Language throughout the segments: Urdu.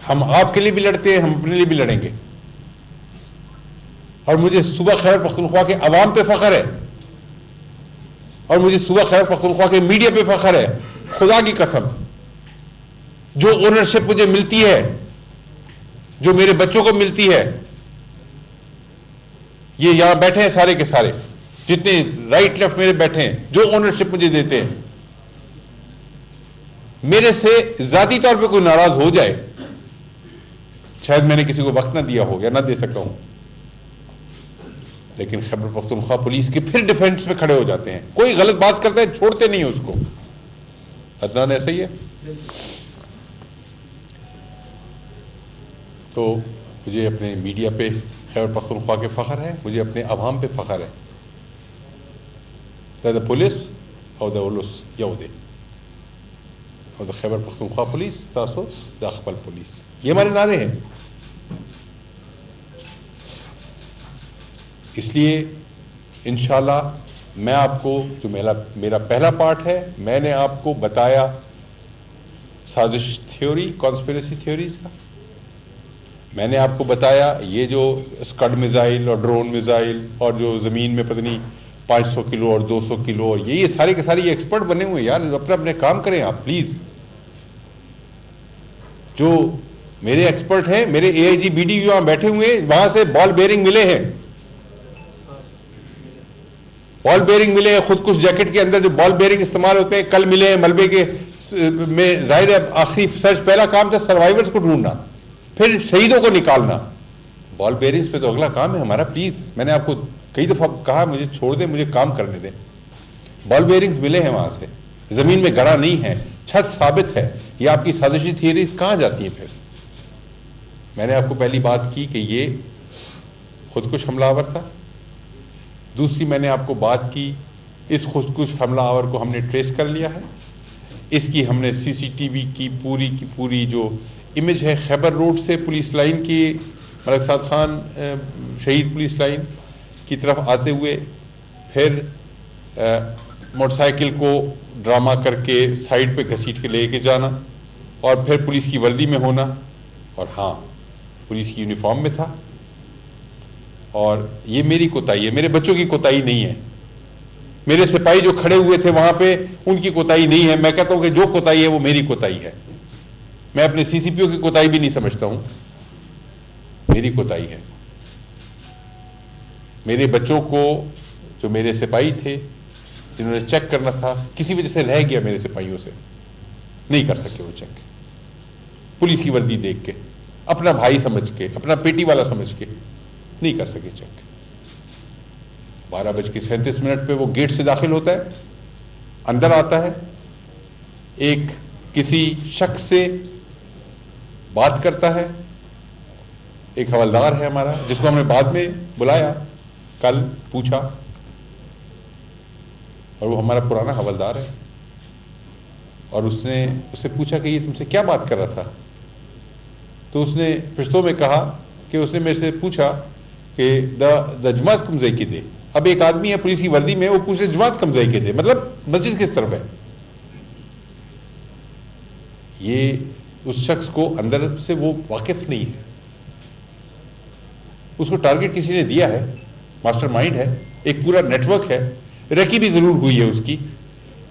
ہم آپ کے لیے بھی لڑتے ہیں, ہم اپنے لیے بھی لڑیں گے. اور مجھے صوبہ خیبر پختونخوا کے عوام پہ فخر ہے, اور مجھے صوبہ خیبر پختونخوا کے میڈیا پہ فخر ہے. خدا کی قسم, جو اونرشپ مجھے ملتی ہے, جو میرے بچوں کو ملتی ہے, یہ یہاں بیٹھے ہیں سارے کے سارے, جتنے رائٹ لیفٹ میرے بیٹھے ہیں, جو اونرشپ مجھے دیتے ہیں, میرے سے ذاتی طور پہ کوئی ناراض ہو جائے, شاید میں نے کسی کو وقت نہ دیا ہو یا نہ دے سکا ہوں, لیکن خیبر پختونخوا پولیس کے پھر ڈیفینس میں کھڑے ہو جاتے ہیں. کوئی غلط بات کرتا ہے چھوڑتے نہیں اس کو. عدنان ایسا ہی ہے. تو مجھے اپنے میڈیا پہ خیبر پختونخوا کے فخر ہے, مجھے اپنے عوام پہ فخر ہے. دا پولیس او دا اولس یو دے, اور دا خیبر پختونخوا پولیس تاسو دا خپل پولیس, یہ ہمارے نعرے ہیں. اس لیے انشاءاللہ میں آپ کو, جو میرا پہلا پارٹ ہے, میں نے آپ کو بتایا سازش تھیوری, کانسپریسی تھیوریز کا. میں نے آپ کو بتایا یہ جو اسکڈ میزائل اور ڈرون میزائل اور جو زمین میں پتہ نہیں 500 کلو اور 200 کلو, اور یہ سارے کے سارے یہ ایکسپرٹ بنے ہوئے ہیں. یار اپنے کام کریں آپ پلیز. جو میرے ایکسپرٹ ہیں, میرے اے آئی جی بی ڈی وہاں بیٹھے ہوئے ہیں, وہاں سے بال بیئرنگ ملے ہیں, بال بیئرنگ ملے ہیں. خودکش جیکٹ کے اندر جو بال بیئرنگ استعمال ہوتے ہیں کل ملے ہیں ملبے کے میں. ظاہر ہے آخری سرچ, پہلا کام تھا سروائیورز کو ڈھونڈنا, پھر شہیدوں کو نکالنا. بال بیئرنگز پہ تو اگلا کام ہے ہمارا. پلیز, میں نے آپ کو کئی دفعہ کہا مجھے چھوڑ دیں, مجھے کام کرنے دیں. بال بیئرنگز ملے ہیں وہاں سے, زمین میں گڑا نہیں ہے, چھت ثابت ہے. یہ آپ کی سازشی تھیوریز کہاں جاتی ہیں پھر؟ میں نے آپ کو پہلی بات کی کہ یہ خودکش حملہ آور تھا. دوسری میں نے آپ کو بات کی اس خودکش حملہ آور کو ہم نے ٹریس کر لیا ہے. اس کی ہم نے سی سی ٹی وی کی پوری جو امیج ہے خیبر روڈ سے پولیس لائن کی, ملک سعد خان شہید پولیس لائن کی طرف آتے ہوئے, پھر موٹر سائیکل کو ڈرامہ کر کے سائڈ پہ گھسیٹ کے لے کے جانا, اور پھر پولیس کی وردی میں ہونا, اور ہاں پولیس کی یونیفارم میں تھا. اور یہ میری کوتاہی ہے, میرے بچوں کی کوتاہی نہیں ہے. میرے سپاہی جو کھڑے ہوئے تھے وہاں پہ ان کی کوتاہی نہیں ہے. میں کہتا ہوں کہ جو کوتاہی ہے وہ میری کوتاہی ہے. میں اپنے سی سی پی او کی کوتاہی بھی نہیں سمجھتا ہوں, میری کوتاہی ہے. میرے بچوں کو, جو میرے سپاہی تھے جنہوں نے چیک کرنا تھا, کسی وجہ سے رہ گیا میرے سپاہیوں سے, نہیں کر سکے وہ چیک. پولیس کی وردی دیکھ کے, اپنا بھائی سمجھ کے, اپنا پیٹی والا سمجھ کے نہیں کر سکے چیک. 12:37 پہ وہ گیٹ سے داخل ہوتا ہے, اندر آتا ہے, ایک کسی شخص سے بات کرتا ہے. ایک حوالدار ہے ہمارا جس کو ہم نے بعد میں بلایا, کل پوچھا, اور وہ ہمارا پرانا حوالدار ہے. اور اس نے اس سے پوچھا کہ یہ تم سے کیا بات کر رہا تھا؟ تو اس نے پشتو میں کہا کہ اس نے میرے سے پوچھا کہ دا جماعت کم زئی کے دے. اب ایک آدمی ہے پولیس کی وردی میں, وہ پوچھ رہے جماعت کم زئی کے دے, مطلب مسجد کس طرف ہے. یہ اس شخص کو اندر سے وہ واقف نہیں ہے. اس کو ٹارگٹ کسی نے دیا ہے, ماسٹر مائنڈ ہے, ایک پورا نیٹ ورک ہے, ریکی بھی ضرور ہوئی ہے اس کی,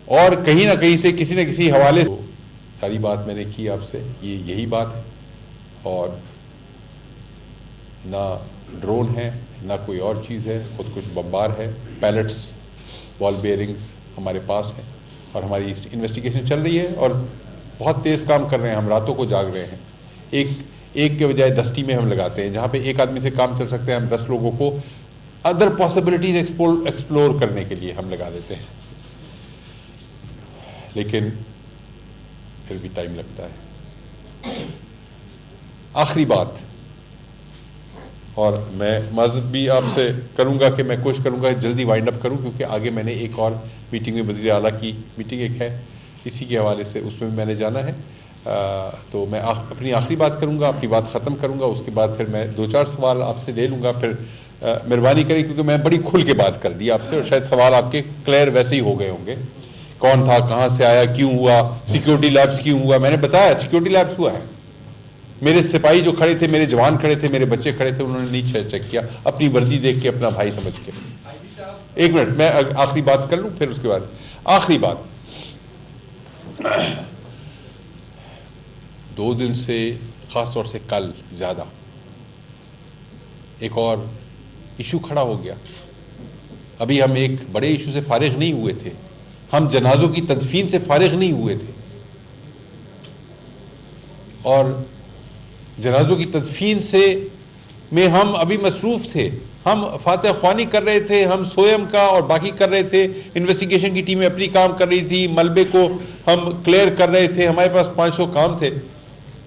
اور کہیں نہ کہیں سے کسی نہ کسی حوالے سے ساری بات میں نے کی آپ سے. یہی بات ہے, اور نہ ڈرون ہے نہ کوئی اور چیز ہے, خودکش بمبار ہے. پیلٹس, بال بیئرنگز ہمارے پاس ہیں, اور ہماری انویسٹیگیشن چل رہی ہے, اور بہت تیز کام کر رہے ہیں ہم, راتوں کو جاگ رہے ہیں. ایک کے بجائے 10 ٹیمیں ہم لگاتے ہیں. جہاں پہ ایک آدمی سے کام چل سکتے ہیں, ہم 10 لوگوں کو ادر پاسبلٹیز ایکسپلور کرنے کے لیے ہم لگا دیتے ہیں. لیکن پھر بھی ٹائم لگتا ہے. آخری بات, اور میں معذرت بھی آپ سے کروں گا کہ میں کوشش کروں گا جلدی وائنڈ اپ کروں, کیونکہ آگے میں نے ایک اور میٹنگ میں وزیر اعلیٰ کی میٹنگ ایک ہے اسی کے حوالے سے, اس میں بھی میں نے جانا ہے. تو میں اپنی آخری بات کروں گا, اپنی بات ختم کروں گا, اس کے بعد پھر میں 2-4 سوال آپ سے لے لوں گا. پھر مہربانی کریں, کیونکہ میں بڑی کھل کے بات کر دی آپ سے, اور شاید سوال آپ کے کلیئر ویسے ہی ہو گئے ہوں گے. کون تھا, کہاں سے آیا, کیوں ہوا, سیکیورٹی لیبس کیوں ہوا. میں نے بتایا سیکیورٹی لیبس ہوا ہے, میرے سپاہی جو کھڑے تھے، میرے جوان کھڑے تھے، میرے بچے کھڑے تھے، انہوں نے نہیں چیک کیا، اپنی وردی دیکھ کے اپنا بھائی سمجھ کے. ایک منٹ میں آخری بات کر لوں، پھر اس کے بعد آخری بات. 2 دن سے خاص طور سے کل زیادہ ایک اور ایشو کھڑا ہو گیا. ابھی ہم ایک بڑے ایشو سے فارغ نہیں ہوئے تھے، ہم جنازوں کی تدفین سے فارغ نہیں ہوئے تھے، اور جنازوں کی تدفین سے میں ہم ابھی مصروف تھے. ہم فاتح خوانی کر رہے تھے، ہم سویم کا اور باقی کر رہے تھے، انویسٹیگیشن کی ٹیمیں اپنی کام کر رہی تھی، ملبے کو ہم کلیئر کر رہے تھے، ہمارے پاس 500 کام تھے.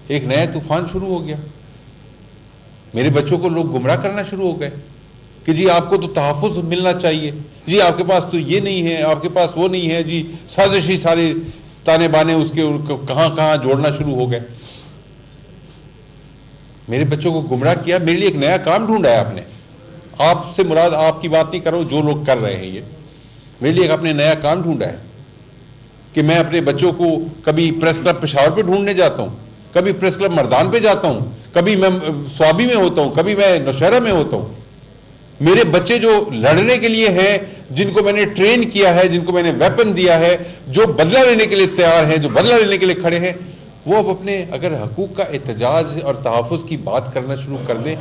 ایک نیا طوفان شروع ہو گیا. میرے بچوں کو لوگ گمراہ کرنا شروع ہو گئے کہ جی آپ کو تو تحفظ ملنا چاہیے، جی آپ کے پاس تو یہ نہیں ہے، آپ کے پاس وہ نہیں ہے، جی سازشی سارے تانے بانے اس کے کہاں کہاں جوڑنا شروع ہو گئے. میرے بچوں کو گمراہ کیا. میرے لیے ایک نیا کام ڈھونڈا ہے آپ نے. آپ سے مراد آپ کی بات نہیں کرو، جو لوگ کر رہے ہیں یہ میرے لیے ایک اپنے نیا کام ڈھونڈا ہے کہ میں اپنے بچوں کو کبھی پریس کلب پشاور پہ ڈھونڈنے جاتا ہوں، کبھی پریس کلب مردان پہ جاتا ہوں، کبھی میں سوابی میں ہوتا ہوں، کبھی میں نوشہرہ میں ہوتا ہوں. میرے بچے جو لڑنے کے لیے ہیں، جن کو میں نے ٹرین کیا ہے، جن کو میں نے ویپن دیا ہے، جو بدلہ لینے کے لیے تیار ہیں، جو بدلہ لینے کے لیے کھڑے ہیں، وہ اب اپنے اگر حقوق کا احتجاج اور تحفظ کی بات کرنا شروع کر دیں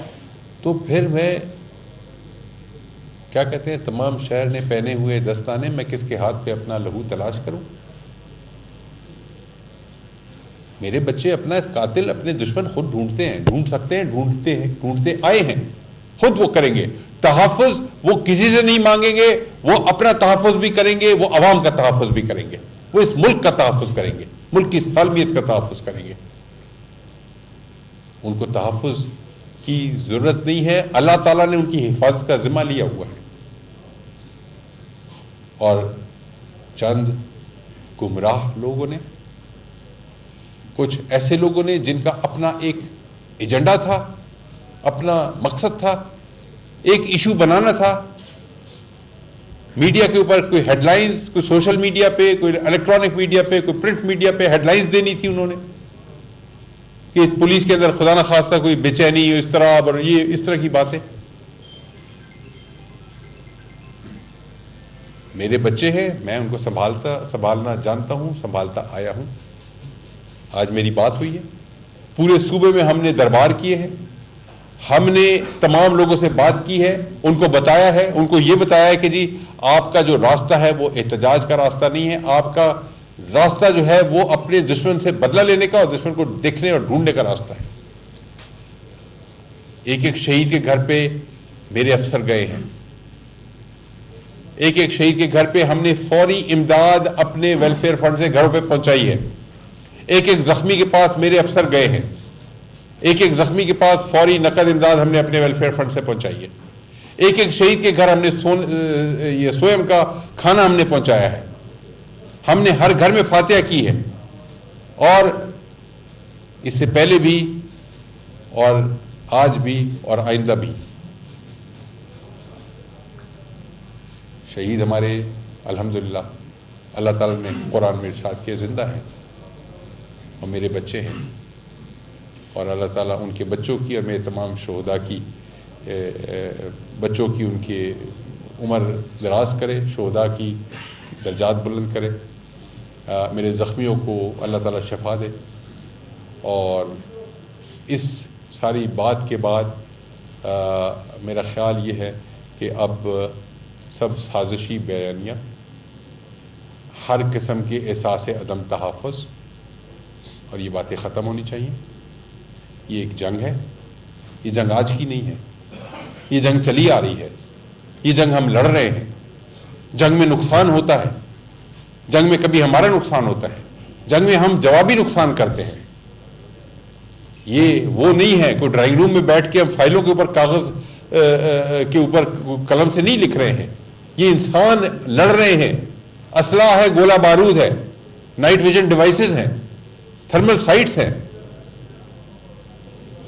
تو پھر میں کیا کہتے ہیں، تمام شہر نے پہنے ہوئے دستانے، میں کس کے ہاتھ پہ اپنا لہو تلاش کروں؟ میرے بچے اپنا قاتل، اپنے دشمن خود ڈھونڈتے ہیں، ڈھونڈ سکتے ہیں، ڈھونڈتے آئے ہیں، خود وہ کریں گے. تحفظ وہ کسی سے نہیں مانگیں گے، وہ اپنا تحفظ بھی کریں گے، وہ عوام کا تحفظ بھی کریں گے، وہ اس ملک کا تحفظ کریں گے، ملک کی سالمیت کا تحفظ کریں گے. ان کو تحفظ کی ضرورت نہیں ہے، اللہ تعالیٰ نے ان کی حفاظت کا ذمہ لیا ہوا ہے. اور چند گمراہ لوگوں نے، کچھ ایسے لوگوں نے جن کا اپنا ایک ایجنڈا تھا، اپنا مقصد تھا، ایک ایشو بنانا تھا، میڈیا کے اوپر کوئی ہیڈ لائنز، کوئی سوشل میڈیا پہ، کوئی الیکٹرانک میڈیا پہ، کوئی پرنٹ میڈیا پہ ہیڈ لائنز دینی تھی انہوں نے کہ پولیس کے اندر خدا نخواستہ کوئی بے چینی، اس طرح اور یہ اس طرح کی باتیں. میرے بچے ہیں، میں ان کو سنبھالنا جانتا ہوں، سنبھالتا آیا ہوں. آج میری بات ہوئی ہے، پورے صوبے میں ہم نے دربار کیے ہیں، ہم نے تمام لوگوں سے بات کی ہے، ان کو بتایا ہے، ان کو یہ بتایا ہے کہ جی آپ کا جو راستہ ہے وہ احتجاج کا راستہ نہیں ہے، آپ کا راستہ جو ہے وہ اپنے دشمن سے بدلہ لینے کا اور دشمن کو دیکھنے اور ڈھونڈنے کا راستہ ہے. ایک ایک شہید کے گھر پہ میرے افسر گئے ہیں، ایک ایک شہید کے گھر پہ ہم نے فوری امداد اپنے ویلفیئر فنڈ سے گھروں پہ پہنچائی ہے. ایک ایک زخمی کے پاس میرے افسر گئے ہیں، ایک ایک زخمی کے پاس فوری نقد امداد ہم نے اپنے ویلفیئر فنڈ سے پہنچائی ہے. ایک ایک شہید کے گھر ہم نے یہ سویم کا کھانا ہم نے پہنچایا ہے. ہم نے ہر گھر میں فاتحہ کی ہے، اور اس سے پہلے بھی اور آج بھی اور آئندہ بھی. شہید ہمارے الحمدللہ اللہ تعالیٰ نے قرآن میں ارشاد کیا زندہ ہیں، اور میرے بچے ہیں، اور اللہ تعالیٰ ان کے بچوں کی اور میرے تمام شہداء کی بچوں کی ان کے عمر دراز کرے، شہداء کی درجات بلند کرے. میرے زخمیوں کو اللہ تعالیٰ شفا دے. اور اس ساری بات کے بعد میرا خیال یہ ہے کہ اب سب سازشی بیانیہ، ہر قسم کے احساس عدم تحفظ، اور یہ باتیں ختم ہونی چاہیے. یہ ایک جنگ ہے، یہ جنگ آج کی نہیں ہے، یہ جنگ چلی آ رہی ہے، یہ جنگ ہم لڑ رہے ہیں. جنگ میں نقصان ہوتا ہے، جنگ میں کبھی ہمارا نقصان ہوتا ہے، جنگ میں ہم جوابی نقصان کرتے ہیں. یہ وہ نہیں ہے کوئی ڈرائنگ روم میں بیٹھ کے ہم فائلوں کے اوپر کاغذ کے اوپر قلم سے نہیں لکھ رہے ہیں. یہ انسان لڑ رہے ہیں، اسلحہ ہے، گولہ بارود ہے، نائٹ ویژن ڈیوائسز ہیں، تھرمل سائٹس ہیں.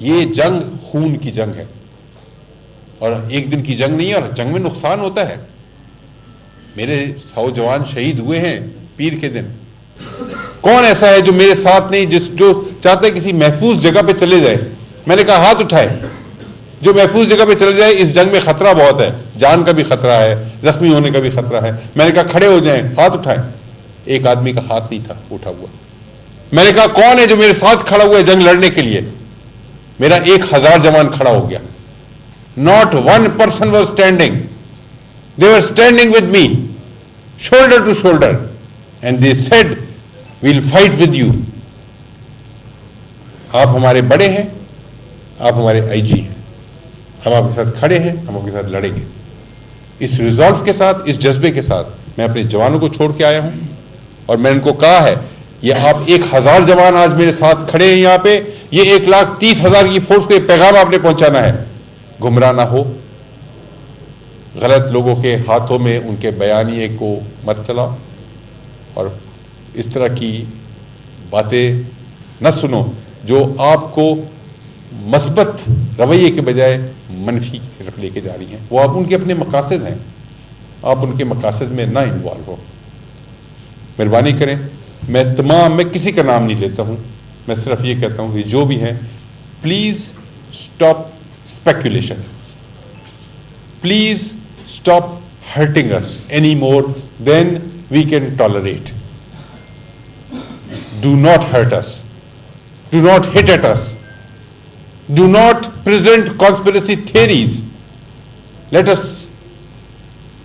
یہ جنگ خون کی جنگ ہے، اور ایک دن کی جنگ نہیں ہے، اور جنگ میں نقصان ہوتا ہے. میرے 100 جوان شہید ہوئے ہیں پیر کے دن. کون ایسا ہے جو میرے ساتھ نہیں، جو چاہتا ہے کسی محفوظ جگہ پہ چلے جائے. میں نے کہا ہاتھ اٹھائے جو محفوظ جگہ پہ چلے جائے. اس جنگ میں خطرہ بہت ہے, جان کا بھی خطرہ ہے, زخمی ہونے کا بھی خطرہ ہے. میں نے کہا کھڑے ہو جائیں, ہاتھ اٹھائیں. ایک آدمی کا ہاتھ نہیں تھا اٹھا ہوا. میں نے کہا کون ہے جو میرے ساتھ کھڑا ہوا ہے جنگ لڑنے کے لیے؟ میرا 1000 جوان کھڑا ہو گیا. Not one person was standing. They were standing with me, shoulder to shoulder, and they said, "We'll fight with you." آپ ہمارے بڑے ہیں, آپ ہمارے آئی جی ہیں, ہم آپ کے ساتھ کھڑے ہیں, ہم آپ کے ساتھ لڑیں گے. اس ریزالو کے ساتھ, اس جذبے کے ساتھ میں اپنے جوانوں کو چھوڑ کے آیا ہوں. اور میں ان کو کہا ہے یہ آپ 1000 جوان آج میرے ساتھ کھڑے ہیں یہاں پہ, یہ 1,30,000 کی فورس کو یہ پیغام آپ نے پہنچانا ہے. گمراہ نہ ہو, غلط لوگوں کے ہاتھوں میں ان کے بیانیے کو مت چلاؤ, اور اس طرح کی باتیں نہ سنو جو آپ کو مثبت رویے کے بجائے منفی کی طرف لے کے جا رہی ہیں. وہ آپ ان کے اپنے مقاصد ہیں, آپ ان کے مقاصد میں نہ انوالو ہو. مہربانی کریں, میں کسی کا نام نہیں لیتا ہوں, میں صرف یہ کہتا ہوں کہ جو بھی ہیں please stop speculation. Please stop hurting us any more than we can tolerate. Do not hurt us. Do not hit at us. Do not present conspiracy theories. Let us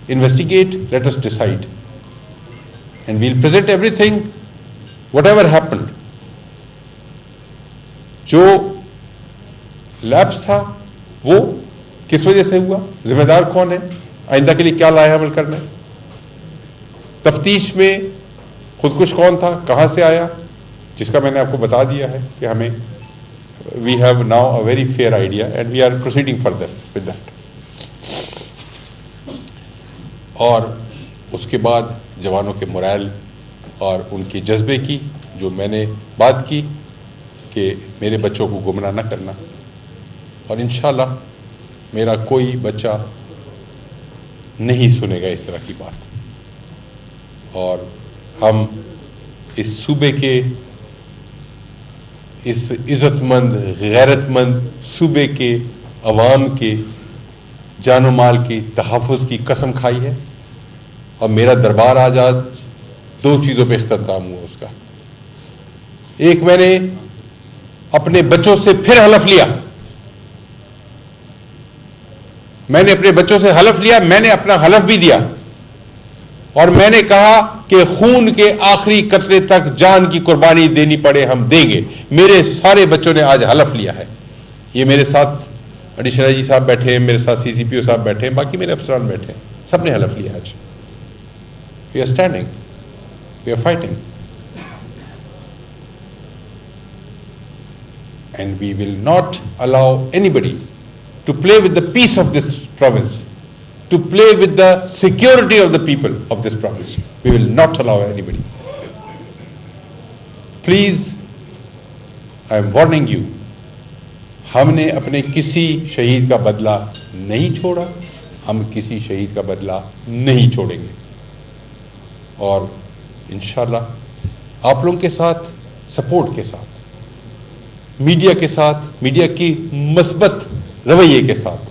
investigate, let us decide. And we'll present everything, whatever happened. جو لیپس تھا وہ کس وجہ سے ہوا, ذمہ دار کون ہے, آئندہ کے لیے کیا لائحہ عمل کرنا ہے. تفتیش میں خودکش کون تھا, کہاں سے آیا, جس کا میں نے آپ کو بتا دیا ہے کہ ہمیں we have now a very fair idea and we are proceeding further with that. اور اس کے بعد جوانوں کے morale اور ان کے جذبے کی جو میں نے بات کی کہ میرے بچوں کو گمراہ نہ کرنا, اور انشاءاللہ میرا کوئی بچہ نہیں سنے گا اس طرح کی بات. اور ہم اس صوبے کے, اس عزت مند غیرت مند صوبے کے عوام کے جان و مال کی تحفظ کی قسم کھائی ہے. اور میرا دربار آج 2 چیزوں پہ اختتام ہوا اس کا. ایک, میں نے اپنے بچوں سے پھر حلف لیا, میں نے اپنے بچوں سے حلف لیا, میں نے اپنا حلف بھی دیا, اور میں نے کہا کہ خون کے آخری قطرے تک جان کی قربانی دینی پڑے ہم دیں گے. میرے سارے بچوں نے آج حلف لیا ہے. یہ میرے ساتھ ایڈیشنل آئی جی صاحب بیٹھے ہیں, میرے ساتھ CCPO صاحب بیٹھے ہیں, باقی میرے افسران بیٹھے ہیں, سب نے حلف لیا آج. We are standing, we are fighting, and we will not allow anybody to play with the peace of this province, to play with the security of the people of this province. We will not allow anybody. Please, I am warning you, ہم نے اپنے کسی شہید کا بدلہ نہیں چھوڑا, ہم کسی شہید کا بدلہ نہیں چھوڑیں گے. اور انشاءاللہ آپ لوگوں کے ساتھ, سپورٹ کے ساتھ, میڈیا کے ساتھ, میڈیا کی مثبت رویے کے ساتھ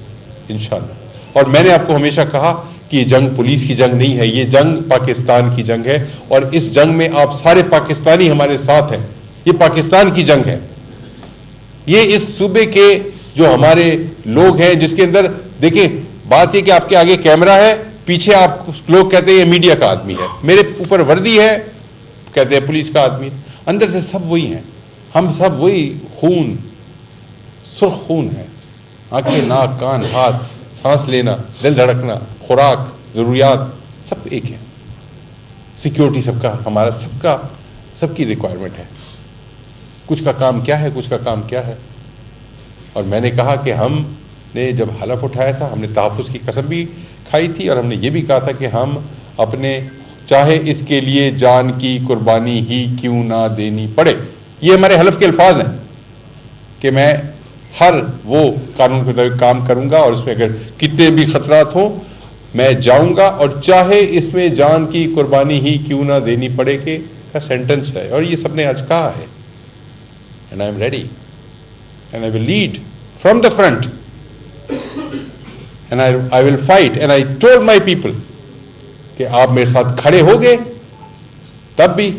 انشاءاللہ. اور میں نے آپ کو ہمیشہ کہا کہ یہ جنگ پولیس کی جنگ نہیں ہے, یہ جنگ پاکستان کی جنگ ہے, اور اس جنگ میں آپ سارے پاکستانی ہمارے ساتھ ہیں. یہ پاکستان کی جنگ ہے, یہ اس صوبے کے جو ہمارے لوگ ہیں, جس کے اندر دیکھیں بات یہ کہ آپ کے آگے کیمرہ ہے, پیچھے آپ لوگ کہتے ہیں یہ میڈیا کا آدمی ہے, میرے اوپر وردی ہے کہتے ہیں پولیس کا آدمی, اندر سے سب وہی ہیں. ہم سب وہی خون, سرخ خون ہے. آنکھیں, ناک, کان, ہاتھ, سانس لینا, دل دھڑکنا, خوراک, ضروریات سب ایک ہے. سیکیورٹی سب کا, ہمارا سب کا, سب کی ریکوائرمنٹ ہے. کچھ کا کام کیا ہے, کچھ کا کام کیا ہے. اور میں نے کہا کہ ہم نے جب حلف اٹھایا تھا, ہم نے تحفظ کی قسم بھی کھائی تھی, اور ہم نے یہ بھی کہا تھا کہ ہم اپنے, چاہے اس کے لیے جان کی قربانی ہی کیوں نہ دینی پڑے. یہ ہمارے حلف کے الفاظ ہیں کہ میں ہر وہ قانون کے مطابق کام کروں گا, اور اس میں اگر کتنے بھی خطرات ہوں میں جاؤں گا, اور چاہے اس میں جان کی قربانی ہی کیوں نہ دینی پڑے کہ کا سینٹنس ہے, اور یہ سب نے آج کہا ہے. and I am ready. And I will lead from the front. And I will fight. And I told my people کہ آپ میرے ساتھ کھڑے ہو گئے تب بھی,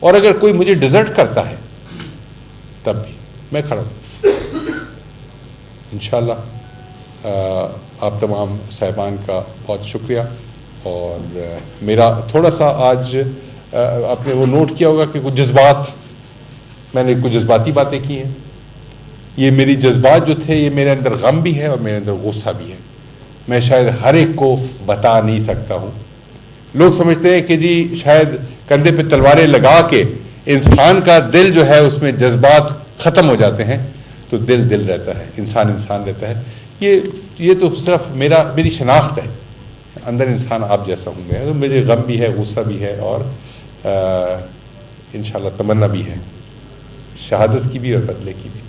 اور اگر کوئی مجھے ڈیزرٹ کرتا ہے تب بھی میں کھڑا ہوں. انشاءاللہ آپ تمام صاحبان کا بہت شکریہ. اور میرا تھوڑا سا آج آپ نے وہ نوٹ کیا ہوگا کہ کچھ جذبات, میں نے کچھ جذباتی باتیں کی ہیں. یہ میری جذبات جو تھے یہ میرے اندر غم بھی ہے اور میرے اندر غصہ بھی ہے. میں شاید ہر ایک کو بتا نہیں سکتا ہوں. لوگ سمجھتے ہیں کہ جی شاید کندھے پہ تلواریں لگا کے انسان کا دل جو ہے اس میں جذبات ختم ہو جاتے ہیں, تو دل دل رہتا ہے, انسان انسان رہتا ہے. یہ تو صرف میری شناخت ہے. اندر انسان آپ جیسا ہوں میں, مجھے غم بھی ہے, غصہ بھی ہے, اور انشاءاللہ تمنا بھی ہے, شہادت کی بھی اور بدلے کی بھی.